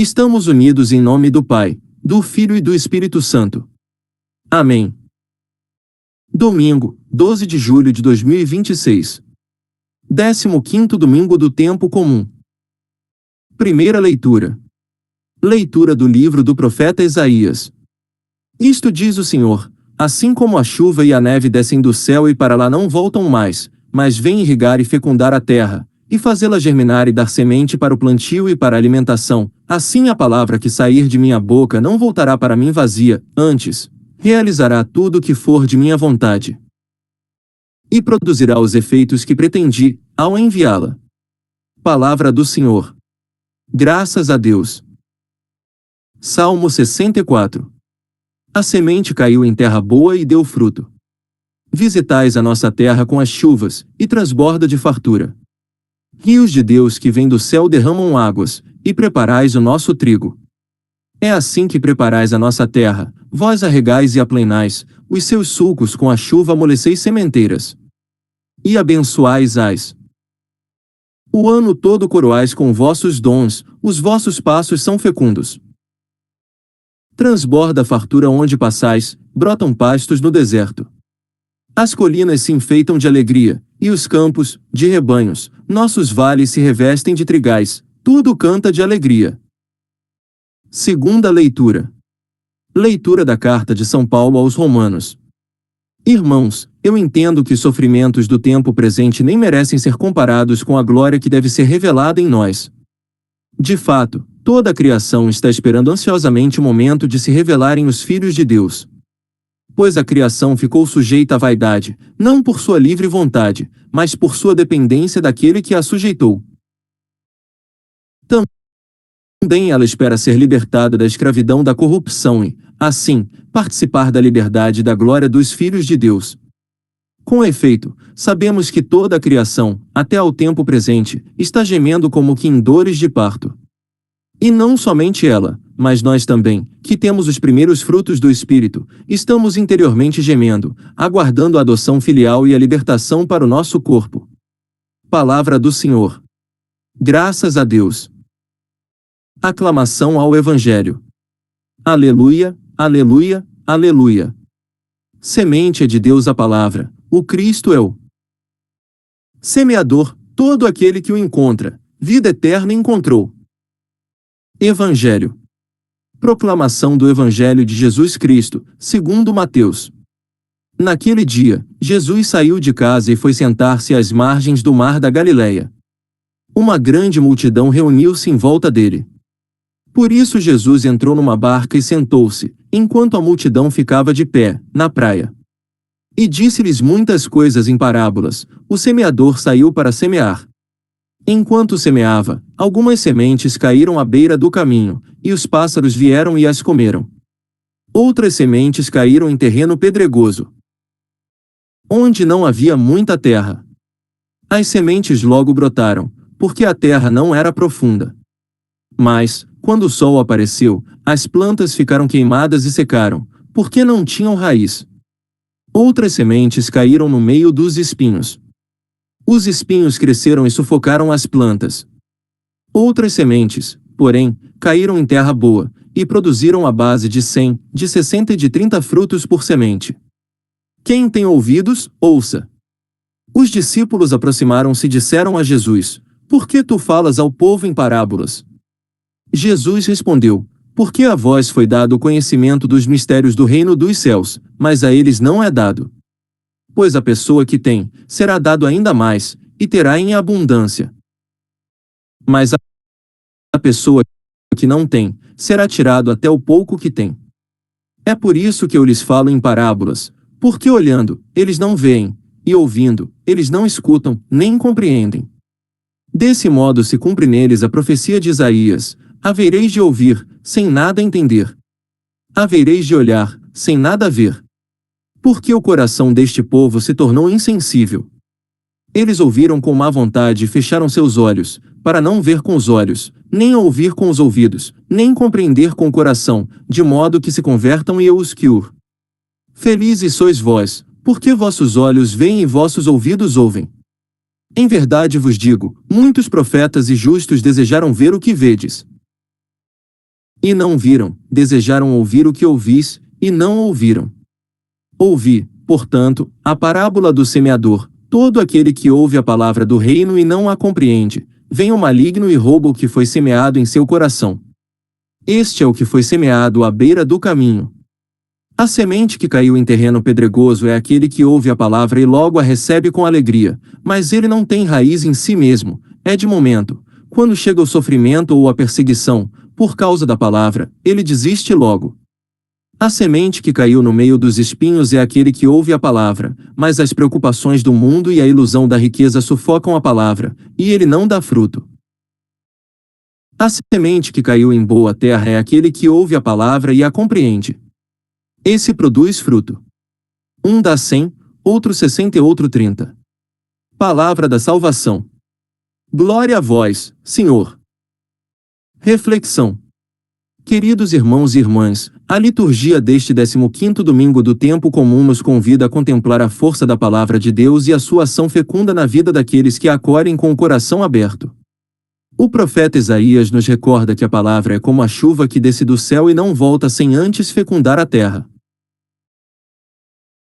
Estamos unidos em nome do Pai, do Filho e do Espírito Santo. Amém. Domingo, 12 de julho de 2026. 15º domingo do tempo comum. Primeira leitura. Leitura do livro do profeta Isaías. Isto diz o Senhor: assim como a chuva e a neve descem do céu e para lá não voltam mais, mas vêm irrigar e fecundar a terra, e fazê-la germinar e dar semente para o plantio e para a alimentação, assim a palavra que sair de minha boca não voltará para mim vazia, antes, realizará tudo o que for de minha vontade. E produzirá os efeitos que pretendi, ao enviá-la. Palavra do Senhor. Graças a Deus. Salmo 64. A semente caiu em terra boa e deu fruto. Visitais a nossa terra com as chuvas, e transborda de fartura. Rios de Deus que vêm do céu derramam águas, e preparais o nosso trigo. É assim que preparais a nossa terra, vós a regais e a plenais, os seus sulcos com a chuva amoleceis sementeiras. E abençoais-as. O ano todo coroais com vossos dons, os vossos passos são fecundos. Transborda a fartura onde passais, brotam pastos no deserto. As colinas se enfeitam de alegria, e os campos, de rebanhos, nossos vales se revestem de trigais, tudo canta de alegria. Segunda leitura. Leitura da carta de São Paulo aos Romanos. Irmãos, eu entendo que os sofrimentos do tempo presente nem merecem ser comparados com a glória que deve ser revelada em nós. De fato, toda a criação está esperando ansiosamente o momento de se revelarem os filhos de Deus. Pois a criação ficou sujeita à vaidade, não por sua livre vontade, mas por sua dependência daquele que a sujeitou. Também ela espera ser libertada da escravidão da corrupção e, assim, participar da liberdade e da glória dos filhos de Deus. Com efeito, sabemos que toda a criação, até ao tempo presente, está gemendo como que em dores de parto. E não somente ela, mas nós também, que temos os primeiros frutos do Espírito, estamos interiormente gemendo, aguardando a adoção filial e a libertação para o nosso corpo. Palavra do Senhor. Graças a Deus. Aclamação ao Evangelho. Aleluia, aleluia, aleluia. Semente é de Deus a palavra, o Cristo é o semeador, todo aquele que o encontra, vida eterna encontrou. Evangelho. Proclamação do Evangelho de Jesus Cristo, segundo Mateus. Naquele dia, Jesus saiu de casa e foi sentar-se às margens do mar da Galileia. Uma grande multidão reuniu-se em volta dele. Por isso Jesus entrou numa barca e sentou-se, enquanto a multidão ficava de pé, na praia. E disse-lhes muitas coisas em parábolas. O semeador saiu para semear. Enquanto semeava, algumas sementes caíram à beira do caminho, e os pássaros vieram e as comeram. Outras sementes caíram em terreno pedregoso, onde não havia muita terra. As sementes logo brotaram, porque a terra não era profunda. Mas, quando o sol apareceu, as plantas ficaram queimadas e secaram, porque não tinham raiz. Outras sementes caíram no meio dos espinhos. Os espinhos cresceram e sufocaram as plantas. Outras sementes, porém, caíram em terra boa, e produziram a base de 100, de 60 e de 30 frutos por semente. Quem tem ouvidos, ouça. Os discípulos aproximaram-se e disseram a Jesus: por que tu falas ao povo em parábolas? Jesus respondeu: porque a vós foi dado o conhecimento dos mistérios do reino dos céus, mas a eles não é dado. Pois a pessoa que tem, será dado ainda mais, e terá em abundância. Mas a pessoa que não tem, será tirado até o pouco que tem. É por isso que eu lhes falo em parábolas, porque olhando, eles não veem, e ouvindo, eles não escutam, nem compreendem. Desse modo se cumpre neles a profecia de Isaías: havereis de ouvir, sem nada entender. Havereis de olhar, sem nada ver. Porque o coração deste povo se tornou insensível. Eles ouviram com má vontade e fecharam seus olhos, para não ver com os olhos, nem ouvir com os ouvidos, nem compreender com o coração, de modo que se convertam e eu os cure. Felizes sois vós, porque vossos olhos veem e vossos ouvidos ouvem. Em verdade vos digo, muitos profetas e justos desejaram ver o que vedes, E não viram, desejaram ouvir o que ouvis, e não ouviram. Ouvi, portanto, a parábola do semeador. Todo aquele que ouve a palavra do reino e não a compreende, vem o maligno e rouba o que foi semeado em seu coração. Este é o que foi semeado à beira do caminho. A semente que caiu em terreno pedregoso é aquele que ouve a palavra e logo a recebe com alegria, mas ele não tem raiz em si mesmo, é de momento. Quando chega o sofrimento ou a perseguição, por causa da palavra, ele desiste logo. A semente que caiu no meio dos espinhos é aquele que ouve a palavra, mas as preocupações do mundo e a ilusão da riqueza sufocam a palavra, e ele não dá fruto. A semente que caiu em boa terra é aquele que ouve a palavra e a compreende. Esse produz fruto. Um dá 100, outro 60 e outro 30. Palavra da salvação. Glória a vós, Senhor. Reflexão. Queridos irmãos e irmãs, a liturgia deste 15º domingo do tempo comum nos convida a contemplar a força da palavra de Deus e a sua ação fecunda na vida daqueles que a acolhem com o coração aberto. O profeta Isaías nos recorda que a palavra é como a chuva que desce do céu e não volta sem antes fecundar a terra.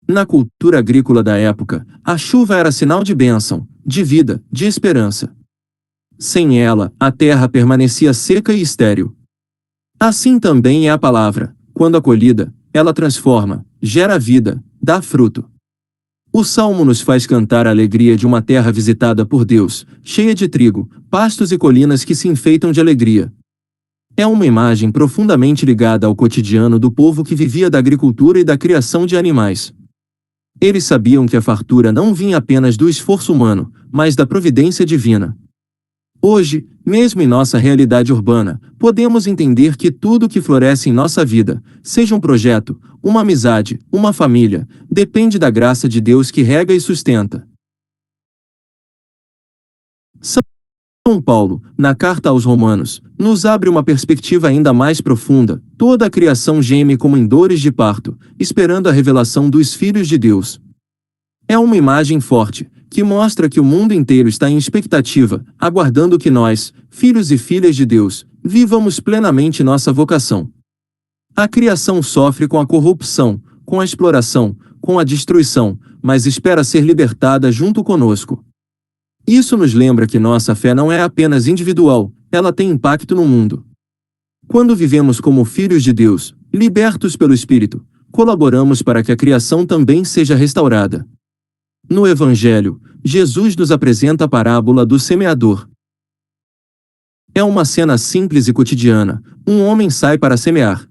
Na cultura agrícola da época, a chuva era sinal de bênção, de vida, de esperança. Sem ela, a terra permanecia seca e estéril. Assim também é a palavra. Quando acolhida, ela transforma, gera vida, dá fruto. O Salmo nos faz cantar a alegria de uma terra visitada por Deus, cheia de trigo, pastos e colinas que se enfeitam de alegria. É uma imagem profundamente ligada ao cotidiano do povo que vivia da agricultura e da criação de animais. Eles sabiam que a fartura não vinha apenas do esforço humano, mas da providência divina. Hoje, mesmo em nossa realidade urbana, podemos entender que tudo que floresce em nossa vida, seja um projeto, uma amizade, uma família, depende da graça de Deus que rega e sustenta. São Paulo, na carta aos Romanos, nos abre uma perspectiva ainda mais profunda. Toda a criação geme como em dores de parto, esperando a revelação dos filhos de Deus. É uma imagem forte, que mostra que o mundo inteiro está em expectativa, aguardando que nós, filhos e filhas de Deus, vivamos plenamente nossa vocação. A criação sofre com a corrupção, com a exploração, com a destruição, mas espera ser libertada junto conosco. Isso nos lembra que nossa fé não é apenas individual, ela tem impacto no mundo. Quando vivemos como filhos de Deus, libertos pelo Espírito, colaboramos para que a criação também seja restaurada. No Evangelho, Jesus nos apresenta a parábola do semeador. É uma cena simples e cotidiana. Um homem sai para semear.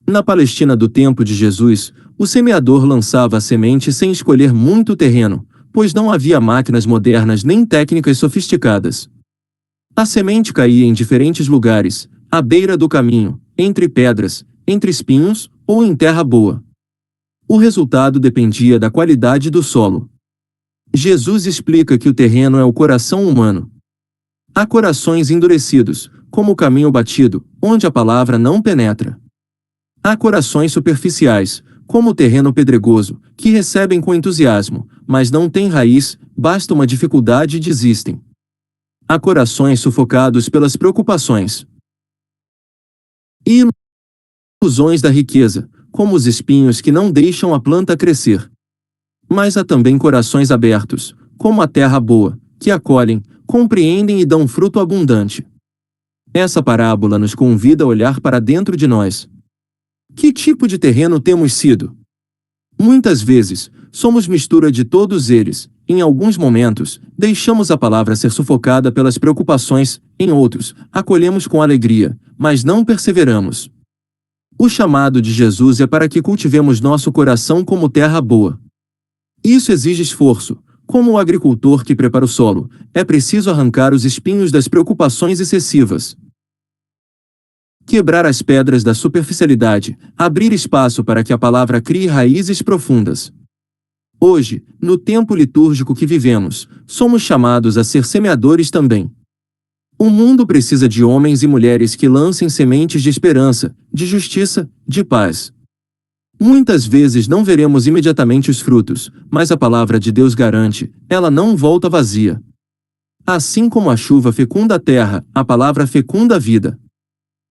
Na Palestina do tempo de Jesus, o semeador lançava a semente sem escolher muito terreno, pois não havia máquinas modernas nem técnicas sofisticadas. A semente caía em diferentes lugares, à beira do caminho, entre pedras, entre espinhos ou em terra boa. O resultado dependia da qualidade do solo. Jesus explica que o terreno é o coração humano. Há corações endurecidos, como o caminho batido, onde a palavra não penetra. Há corações superficiais, como o terreno pedregoso, que recebem com entusiasmo, mas não têm raiz, basta uma dificuldade e desistem. Há corações sufocados pelas preocupações e ilusões da riqueza, como os espinhos que não deixam a planta crescer. Mas há também corações abertos, como a terra boa, que acolhem, compreendem e dão fruto abundante. Essa parábola nos convida a olhar para dentro de nós. Que tipo de terreno temos sido? Muitas vezes, somos mistura de todos eles. Em alguns momentos, deixamos a palavra ser sufocada pelas preocupações, em outros, acolhemos com alegria, mas não perseveramos. O chamado de Jesus é para que cultivemos nosso coração como terra boa. Isso exige esforço. Como o agricultor que prepara o solo, é preciso arrancar os espinhos das preocupações excessivas. Quebrar as pedras da superficialidade, abrir espaço para que a palavra crie raízes profundas. Hoje, no tempo litúrgico que vivemos, somos chamados a ser semeadores também. O mundo precisa de homens e mulheres que lancem sementes de esperança, de justiça, de paz. Muitas vezes não veremos imediatamente os frutos, mas a palavra de Deus garante, ela não volta vazia. Assim como a chuva fecunda a terra, a palavra fecunda a vida.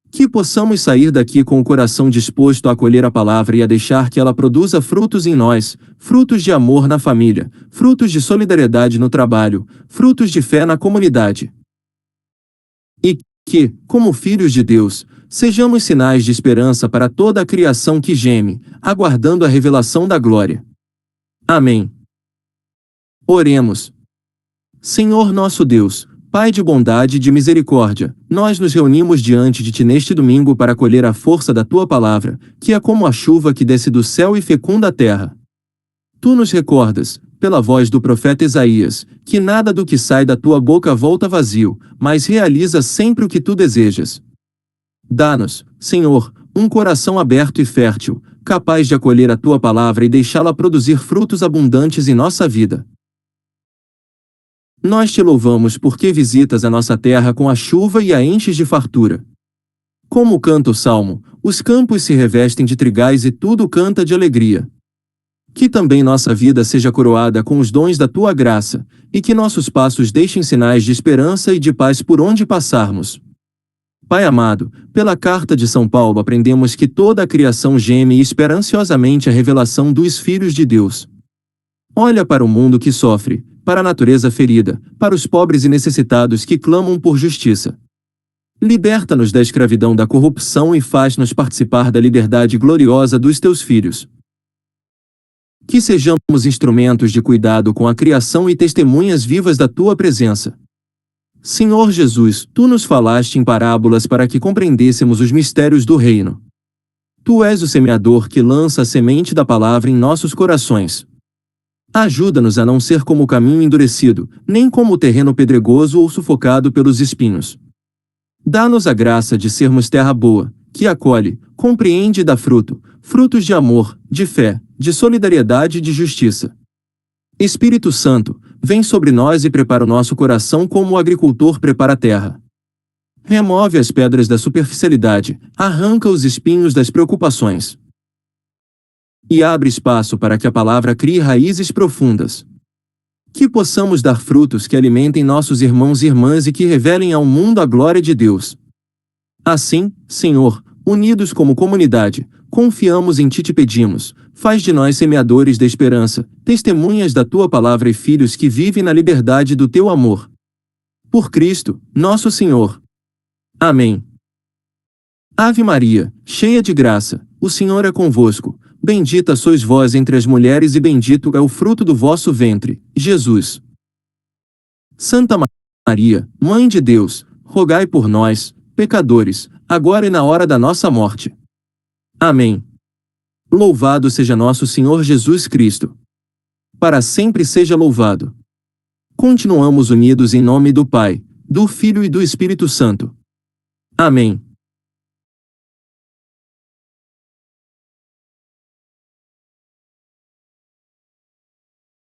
Que possamos sair daqui com o coração disposto a acolher a palavra e a deixar que ela produza frutos em nós, frutos de amor na família, frutos de solidariedade no trabalho, frutos de fé na comunidade. E que, como filhos de Deus, sejamos sinais de esperança para toda a criação que geme, aguardando a revelação da glória. Amém. Oremos. Senhor nosso Deus, Pai de bondade e de misericórdia, nós nos reunimos diante de Ti neste domingo para colher a força da Tua palavra, que é como a chuva que desce do céu e fecunda a terra. Tu nos recordas, pela voz do profeta Isaías, que nada do que sai da Tua boca volta vazio, mas realiza sempre o que Tu desejas. Dá-nos, Senhor, um coração aberto e fértil, capaz de acolher a Tua palavra e deixá-la produzir frutos abundantes em nossa vida. Nós Te louvamos porque visitas a nossa terra com a chuva e a enches de fartura. Como canta o Salmo, os campos se revestem de trigais e tudo canta de alegria. Que também nossa vida seja coroada com os dons da Tua graça, e que nossos passos deixem sinais de esperança e de paz por onde passarmos. Pai amado, pela carta de São Paulo aprendemos que toda a criação geme e espera ansiosamente a revelação dos filhos de Deus. Olha para o mundo que sofre, para a natureza ferida, para os pobres e necessitados que clamam por justiça. Liberta-nos da escravidão da corrupção e faz-nos participar da liberdade gloriosa dos Teus filhos. Que sejamos instrumentos de cuidado com a criação e testemunhas vivas da Tua presença. Senhor Jesus, Tu nos falaste em parábolas para que compreendêssemos os mistérios do reino. Tu és o semeador que lança a semente da palavra em nossos corações. Ajuda-nos a não ser como o caminho endurecido, nem como o terreno pedregoso ou sufocado pelos espinhos. Dá-nos a graça de sermos terra boa, que acolhe, compreende e dá fruto, frutos de amor, de fé, de solidariedade e de justiça. Espírito Santo, vem sobre nós e prepara o nosso coração como o agricultor prepara a terra. Remove as pedras da superficialidade, arranca os espinhos das preocupações. E abre espaço para que a palavra crie raízes profundas. Que possamos dar frutos que alimentem nossos irmãos e irmãs e que revelem ao mundo a glória de Deus. Assim, Senhor, unidos como comunidade, confiamos em Ti e Te pedimos, faz de nós semeadores da esperança, testemunhas da Tua palavra e filhos que vivem na liberdade do Teu amor. Por Cristo, nosso Senhor. Amém. Ave Maria, cheia de graça, o Senhor é convosco. Bendita sois vós entre as mulheres e bendito é o fruto do vosso ventre, Jesus. Santa Maria, Mãe de Deus, rogai por nós, pecadores, agora e na hora da nossa morte. Amém. Louvado seja nosso Senhor Jesus Cristo. Para sempre seja louvado. Continuamos unidos em nome do Pai, do Filho e do Espírito Santo. Amém.